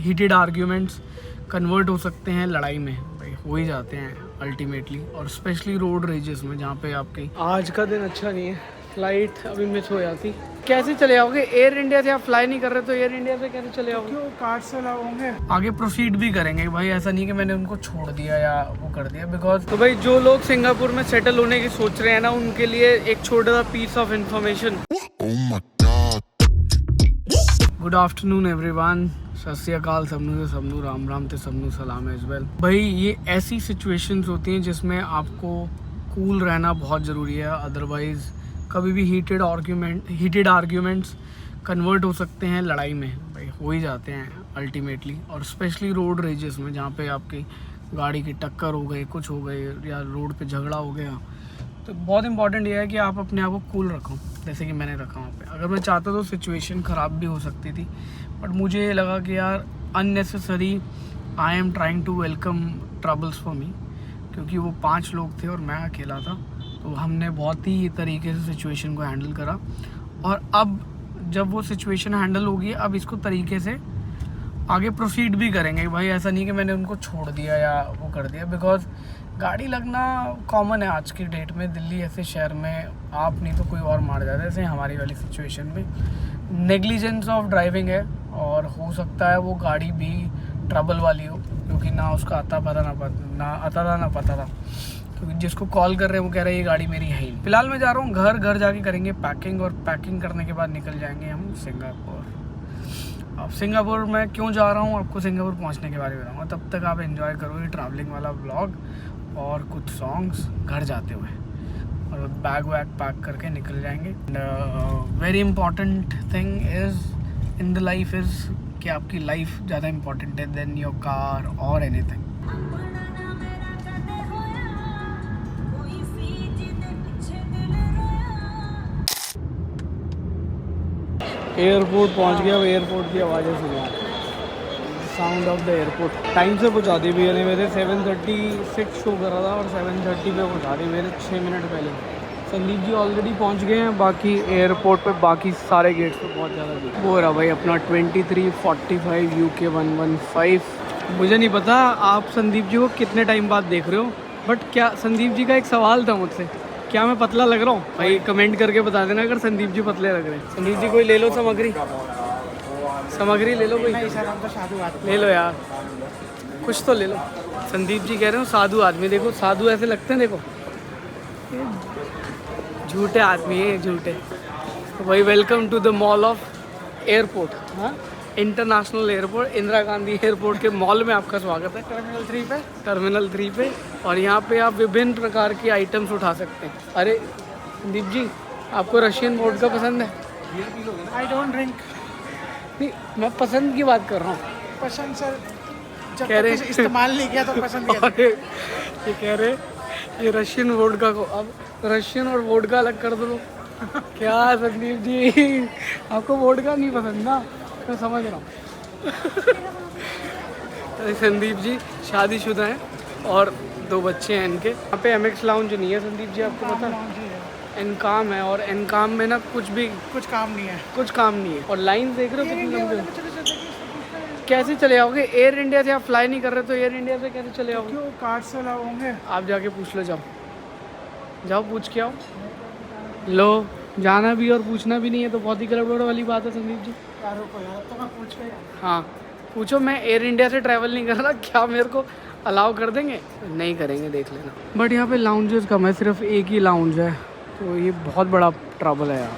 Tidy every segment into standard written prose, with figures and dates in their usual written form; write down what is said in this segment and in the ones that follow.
Heated arguments convert हो सकते हैं लड़ाई में, भाई हो ही जाते हैं अल्टीमेटली, और स्पेशली रोड रेजेस में जहाँ पे आपकी आज का दिन अच्छा नहीं है। फ्लाइट अभी मिस हो जाती। कैसे चले आओगे? एयर इंडिया से आप फ्लाई नहीं कर रहे तो एयर इंडिया से कैसे चले आओगे? क्यों कार्ड से लगाओगे? आगे प्रोसीड भी करेंगे भाई, ऐसा नहीं कि मैंने उनको छोड़ दिया या वो कर दिया, बिकॉज तो भाई जो लोग सिंगापुर में सेटल होने की सोच रहे हैं ना, उनके लिए एक छोटा सा piece of information. Good afternoon everyone, Sat Sri अकाल सबनू से सबनू, राम राम ते सबनू सलाम एज वेल। भाई ये ऐसी सिचुएशंस होती हैं जिसमें आपको कूल रहना बहुत ज़रूरी है, अदरवाइज़ कभी भी हीटेड आर्ग्यूमेंट्स कन्वर्ट हो सकते हैं लड़ाई में, भाई हो ही जाते हैं अल्टीमेटली, और स्पेशली रोड रेजेस में जहाँ पे आपकी गाड़ी की टक्कर हो गई, कुछ हो गई, या रोड पे झगड़ा हो गया। तो बहुत इंपॉर्टेंट ये है कि आप अपने आप को कूल रखो, जैसे कि मैंने रखा वहाँ पे। अगर मैं चाहता तो सिचुएशन ख़राब भी हो सकती थी, बट मुझे लगा कि यार unnecessary I am trying to welcome troubles for me, क्योंकि वो 5 लोग थे और मैं अकेला था। तो हमने बहुत ही तरीके से सिचुएशन को हैंडल करा, और अब जब वो सिचुएशन हैंडल होगी, अब इसको तरीके से आगे प्रोसीड भी करेंगे। भाई ऐसा नहीं कि मैंने उनको छोड़ दिया या वो कर दिया, बिकॉज गाड़ी लगना कॉमन है आज की डेट में। दिल्ली ऐसे शहर में आप नहीं तो कोई और मार जाता है, जैसे हमारी वाली सिचुएशन में नेग्लिजेंस ऑफ ड्राइविंग है, और हो सकता है वो गाड़ी भी ट्रबल वाली हो, क्योंकि ना उसका आता था ना पता था, क्योंकि जिसको कॉल कर रहे हैं वो कह रहे हैं ये गाड़ी मेरी है ही। फिलहाल मैं जा रहा हूँ घर जाके करेंगे पैकिंग, और पैकिंग करने के बाद निकल जाएंगे हम सिंगापुर। अब सिंगापुर मैं क्यों जा रहा हूँ आपको सिंगापुर पहुँचने के बारे में बताऊँगा, तब तक आप एंजॉय करो ये ट्रैवलिंग वाला व्लॉग और कुछ सॉन्ग्स घर जाते हुए, और बैग वैग पैक करके निकल जाएंगे। Very important thing is in the life is कि आपकी लाइफ ज़्यादा इंपॉर्टेंट है देन योर कार और एनीथिंग। एयरपोर्ट पहुंच गया। अब एयरपोर्ट की आवाज़ें सुनो, sound of the airport. Time से पहुंचा दी भैया ने, मेरे 7:36 शो कर रहा था और 7:30 पे पहुंचा दी मेरे 6 मिनट पहले। संदीप जी ऑलरेडी पहुंच गए हैं, बाकी एयरपोर्ट पे बाकी सारे गेट्स पे बहुत ज़्यादा भीड़। वो रहा भाई अपना 2345 UK 115। मुझे नहीं पता आप संदीप जी को कितने टाइम बाद देख रहे हो, बट क्या संदीप जी का एक सवाल था मुझसे, क्या मैं पतला लग रहा हूँ? भाई कमेंट करके बता देना अगर संदीप जी पतले लग रहे हैं। संदीप जी कोई ले लो सामग्री ले लो कोई। नहीं सर, हम तो साधु आदमी। ले लो यार, कुछ तो ले लो। संदीप जी कह रहे हो साधु आदमी, देखो साधु ऐसे लगते हैं, देखो झूठे आदमी है, झूठे। तो भाई welcome to the mall of airport, हाँ international airport, Indira Gandhi airport के मॉल में आपका स्वागत है। टर्मिनल 3 पे, और यहाँ पे आप विभिन्न प्रकार की आइटम्स उठा सकते हैं। अरे संदीप जी, आपको रशियन वोडका पसंद है? I don't drink. नहीं, मैं पसंद की बात कर रहा हूँ। पसंद सर, जब कह रहे तक इस्तेमाल नहीं किया तो पसंद किया। अरे ये कह रहे ये रशियन वोडका को, अब रशियन और वोडका अलग कर दो। क्या संदीप जी, आपको वोडका नहीं पसंद ना? मैं समझ रहा हूँ। तो संदीप जी शादीशुदा हैं और 2 बच्चे हैं इनके। यहाँ पे MX लाउंज नहीं है संदीप जी, आपको पता है? एनकाम है, और एनकाम में ना कुछ काम नहीं है। और लाइन देख रहे हो कितनी लंबी है। कैसे चले आओगे? एयर इंडिया से आप फ्लाई नहीं कर रहे तो एयर इंडिया से कैसे चले आओगे? क्यों कार्ड से लगाओगे? आप जाके पूछ लो, जाओ पूछ के आओ। लो, जाना भी और पूछना भी नहीं है तो बहुत ही गड़बड़ वाली बात है संदीप जी। यार तो मैं पूछ के। हाँ पूछो, मैं एयर इंडिया से ट्रैवल नहीं कर रहा, क्या मेरे को अलाउ कर देंगे? नहीं करेंगे, देख लेना। बट यहाँ पे लाउंजेस कम है, सिर्फ एक ही लाउंज है, तो ये बहुत बड़ा ट्रबल है यार।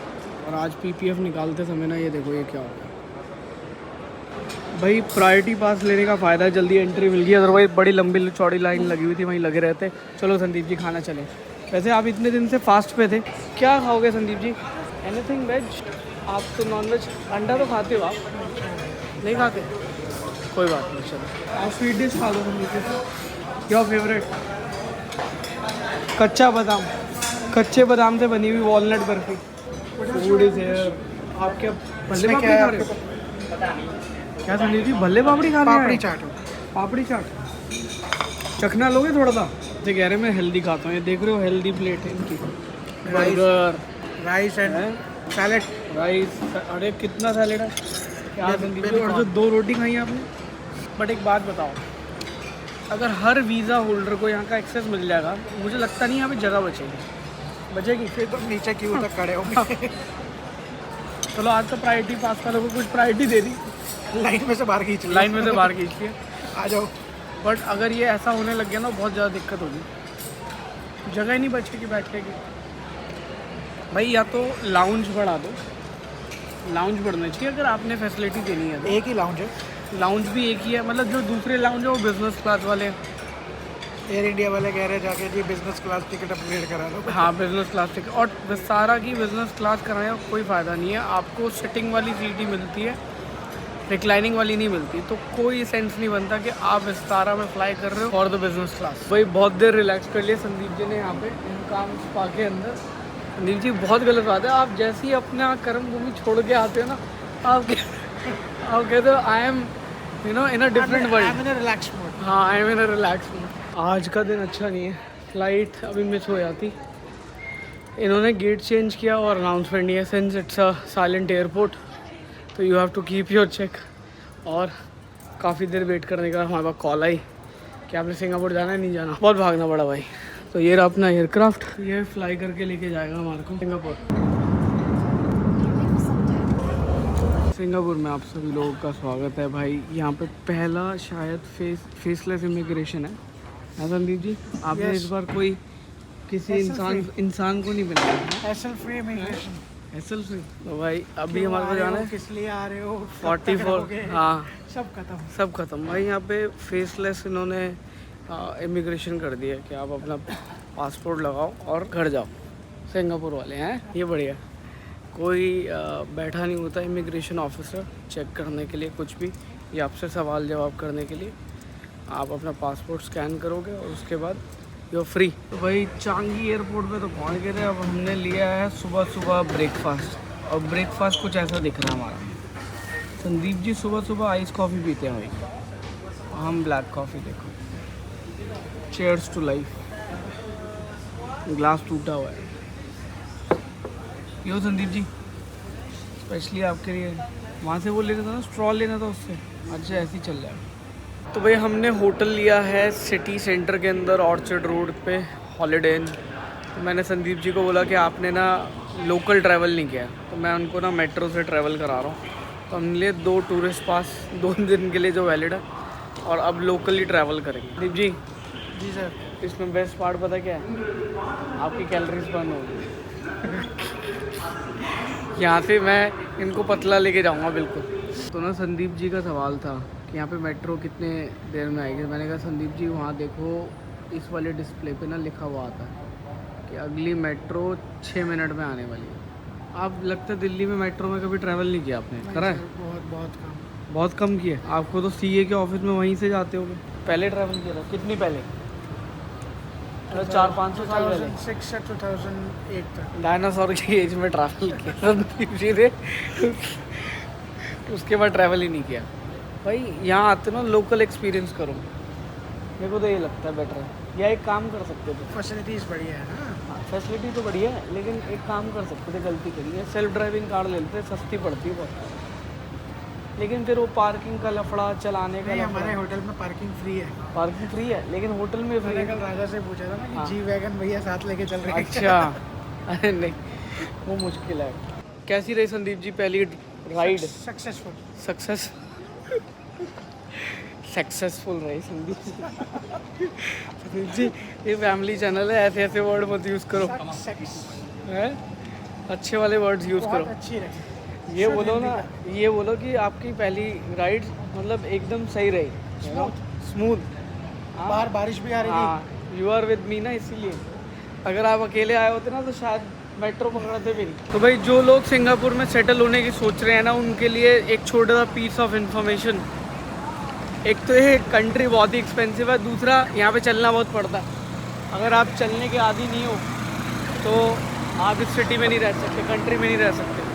और आज PPF निकालते समय ना, ये देखो ये क्या हो गया भाई। प्रायोरिटी पास लेने का फ़ायदा है, जल्दी एंट्री मिल गई, अदरवाइज बड़ी लंबी चौड़ी लाइन लगी हुई थी, वहीं लगे रहते। चलो संदीप जी खाना चले। वैसे आप इतने दिन से फास्ट पे थे, क्या खाओगे संदीप जी? Anything veg? आप तो नॉन वेज, अंडा तो खाते हो आप? नहीं खाते? कोई बात नहीं, चलो आप स्वीट डिश खा लो संदीप जी। Your favourite? कच्चे बादाम से बनी हुई walnut barfi. Food is here. आप क्या भल्ले पापड़ी खा रहे हो? क्या संदीप जी भल्ले पापड़ी खा रहे हैं? पापड़ी चाट चखना लोगे थोड़ा सा? तो कह रहे मैं हेल्दी खाता हूँ, ये देख रहे हो हेल्दी प्लेट है इनकी। Burger, rice and salad. Rice, अरे कितना सैलेड है। क्या संदीप जी, और जो 2 रोटी खाई आपने? बट एक बात बताओ, अगर हर वीज़ा होल्डर को यहाँ का एक्सेस मिल जाएगा, मुझे लगता नहीं यहाँ पे जगह बचेगी। बचेगी फिर तो नीचे क्यों तक खड़े होंगे। चलो आज तो प्रायोरिटी पास वालों को कुछ प्रायोरिटी दे दी, लाइन में से बाहर खींच लिया। लाइन में से बाहर खींच लिए। आ जाओ। बट अगर ये ऐसा होने लग गया ना, बहुत ज़्यादा दिक्कत होगी, जगह ही नहीं बचेगी बैठने की। भाई या तो लाउंज बढ़ा दो, लाउंज बढ़ना चाहिए अगर आपने फैसिलिटी देनी है तो। एक ही लाउंज है। लाउंज भी एक ही है, मतलब जो दूसरे लाउंज है वो बिजनेस क्लास वाले हैं। एयर इंडिया वाले कह रहे हैं जाके जी बिजनेस क्लास टिकट अपग्रेड करा लो। हाँ बिजनेस क्लास टिकट, और विस्तारा की बिजनेस क्लास कराने का कोई फ़ायदा नहीं है। आपको सिटिंग वाली सीट ही मिलती है, रिक्लाइनिंग वाली नहीं मिलती, तो कोई सेंस नहीं बनता कि आप विस्तारा में फ्लाई कर रहे हो फॉर द बिजनेस क्लास। भाई बहुत देर रिलैक्स कर लिया संदीप जी ने यहाँ पे काम स्पा के अंदर। संदीप जी बहुत गलत बात है, आप जैसे ही अपना कर्म भूमि छोड़ के आते हो ना, आप कहते हो I am you know in a different world. Relax mode. हाँ I am in a relax mode. आज का दिन अच्छा नहीं है, फ्लाइट अभी मिस हो जाती। इन्होंने गेट चेंज किया और अनाउंसमेंट नहीं है, since it's a silent airport, तो you have to keep your check. और काफ़ी देर वेट करने का हमारे पास कॉल आई कि आपने सिंगापुर जाना है, नहीं जाना। बहुत भागना पड़ा भाई। तो ये रहा अपना एयरक्राफ्ट, ये फ्लाई करके लेके जाएगा हमारे को सिंगापुर। सिंगापुर में आप सभी लोगों का स्वागत है भाई। यहाँ पे पहला शायद फेसलेस इमिग्रेशन है ना संदीप जी? आपने इस बार कोई किसी इंसान को नहीं बनाया hassle free immigration. Hassle free. तो भाई अभी हमारे को जाना है, किस लिए आ रहे हो, 44। हाँ सब खत्म। सब खत्म भाई। यहाँ पे फेसलेस इन्होंने इमिग्रेशन कर दिया कि आप अपना पासपोर्ट लगाओ और घर जाओ। सिंगापुर वाले हैं ये, बढ़िया। कोई बैठा नहीं होता इमिग्रेशन ऑफिसर चेक करने के लिए कुछ भी, या आपसे सवाल जवाब करने के लिए। आप अपना पासपोर्ट स्कैन करोगे और उसके बाद यू आर फ्री। तो भाई चांगी एयरपोर्ट पे तो पहुँच गए थे। अब हमने लिया है सुबह सुबह ब्रेकफास्ट, और ब्रेकफास्ट कुछ ऐसा दिख रहा है हमारा। संदीप जी सुबह सुबह आइस कॉफ़ी पीते हैं भाई, हम ब्लैक कॉफ़ी। देखो, चेयर्स टू लाइफ। ग्लास टूटा हुआ है। यो संदीप जी स्पेशली आपके लिए। वहाँ से वो लेना था ना, स्ट्रॉ लेना था उससे। अच्छा ऐसे ही चल रहा है। तो भाई हमने होटल लिया है सिटी सेंटर के अंदर, ऑर्चर्ड रोड पे, हॉलीडे इन। तो मैंने संदीप जी को बोला कि आपने ना लोकल ट्रैवल नहीं किया, तो मैं उनको ना मेट्रो से ट्रैवल करा रहा हूँ। तो हमने लिए 2 टूरिस्ट पास 2 दिन के लिए जो वैलिड है, और अब लोकली ट्रैवल करेंगे। संदीप जी। जी सर। इसमें बेस्ट पार्ट पता क्या है? आपकी कैलोरीज बर्न होगी। यहाँ से मैं इनको पतला लेके जाऊँगा बिल्कुल। तो ना संदीप जी का सवाल था कि यहाँ पे मेट्रो कितने देर में आएगी। मैंने कहा संदीप जी वहाँ देखो, इस वाले डिस्प्ले पे ना लिखा हुआ आता है कि अगली मेट्रो 6 मिनट में आने वाली है। आप लगता है दिल्ली में मेट्रो में कभी ट्रैवल नहीं किया आपने? करा है? बहुत कम किया। आपको तो सीए के ऑफिस में वहीं से जाते होगे। पहले ट्रैवल किया था? कितनी पहले? 400-500 साल पहले। 2006 से 2008 तक डायनासोर की एज में ट्रैवल किया संदीप जी ने। उसके बाद ट्रैवल ही नहीं किया। भाई यहाँ आते ना लोकल एक्सपीरियंस करो, मेरे को तो ये लगता है बेटर है। या एक काम कर सकते थे, फैसिलिटीज़ बढ़िया है ना। फैसिलिटी तो बढ़िया है, लेकिन एक काम कर सकते थे, गलती करी है, सेल्फ ड्राइविंग कार ले लेते, सस्ती पड़ती है बहुत। लेकिन फिर वो पार्किंग का लफड़ा, चलाने का लफड़ा। हमारे होटल में पार्किंग फ्री है। पार्किंग फ्री है, लेकिन होटल में फ्री मैंने है। कल राजा से पूछा था ना कि हाँ। जी वैगन भैया साथ लेके चल रहे हैं। अच्छा। अरे नहीं, वो मुश्किल है। कैसी रही संदीप जी पहली राइड? सक्सेसफुल। सक्सेसफुल रही संदीप जी। संदीप जी ये फैमिली चैनल है, ऐसे ऐसे वर्ड मत यूज़ करो है, अच्छे वाले वर्ड्स यूज़ करो। अच्छी रही। ये बोलो ना, ये बोलो कि आपकी पहली राइड मतलब एकदम सही रही, स्मूथ। बाहर बारिश भी आ रही थी। हाँ, यू आर विद मी ना, इसीलिए। अगर आप अकेले आए होते ना तो शायद मेट्रो पकड़ते भी नहीं। तो भाई जो लोग सिंगापुर में सेटल होने की सोच रहे हैं ना, उनके लिए एक छोटा सा पीस ऑफ इन्फॉर्मेशन। एक तो ये कंट्री बहुत ही एक्सपेंसिव है, दूसरा यहाँ पे चलना बहुत पड़ता है। अगर आप चलने के आदी नहीं हो तो आप इस सिटी में नहीं रह सकते, कंट्री में नहीं रह सकते।